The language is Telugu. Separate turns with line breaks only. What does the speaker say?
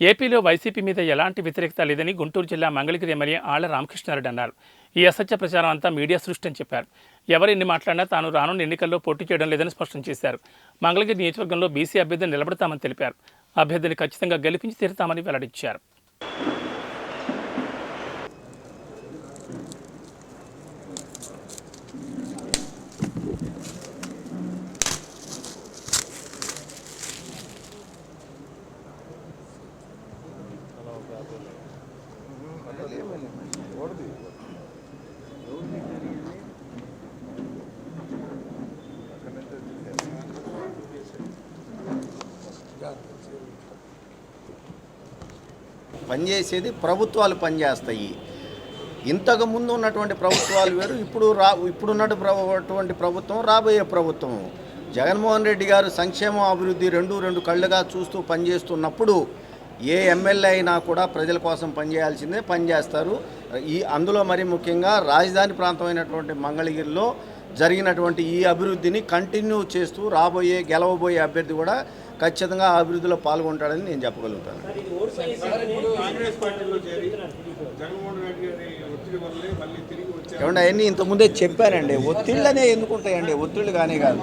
ఏపీలో వైసీపీ మీద ఎలాంటి వ్యతిరేకత లేదని గుంటూరు జిల్లా మంగళగిరి ఎమ్మెల్యే ఆళ్ల రామకృష్ణారెడ్డి అన్నారు. ఈ అసత్య ప్రచారం అంతా మీడియా సృష్టి అని చెప్పారు. ఎవరు ఎన్ని మాట్లాడినా తాను రానున్న ఎన్నికల్లో పోటీ చేయడం లేదని స్పష్టం చేశారు. మంగళగిరి నియోజకవర్గంలో బీసీ అభ్యర్థిని నిలబడతామని తెలిపారు. అభ్యర్థిని ఖచ్చితంగా గెలిపించి తీరుతామని వెల్లడించారు.
పనిచేసేది ప్రభుత్వాలు పనిచేస్తాయి. ఇంతకు ముందు ఉన్నటువంటి ప్రభుత్వాలు వేరు, ఇప్పుడున్నటువంటి ప్రభుత్వం రాబోయే ప్రభుత్వం. జగన్మోహన్ రెడ్డి గారు సంక్షేమం అభివృద్ధి రెండు కళ్ళుగా చూస్తూ పనిచేస్తున్నప్పుడు ఏ ఎమ్మెల్యే అయినా కూడా ప్రజల కోసం పనిచేయాల్సిందే, పనిచేస్తారు. అందులో మరి ముఖ్యంగా రాజధాని ప్రాంతమైనటువంటి మంగళగిరిలో జరిగినటువంటి ఈ అభివృద్ధిని కంటిన్యూ చేస్తూ గెలవబోయే అభ్యర్థి కూడా ఖచ్చితంగా ఆ అభివృద్ధిలో పాల్గొంటాడని నేను చెప్పగలుగుతాను. ఏమన్నా అవన్నీ ఇంతకుముందే చెప్పానండి. ఒత్తిళ్ళనే ఎందుకుంటాయండి? ఒత్తిళ్ళు కానీ కాదు.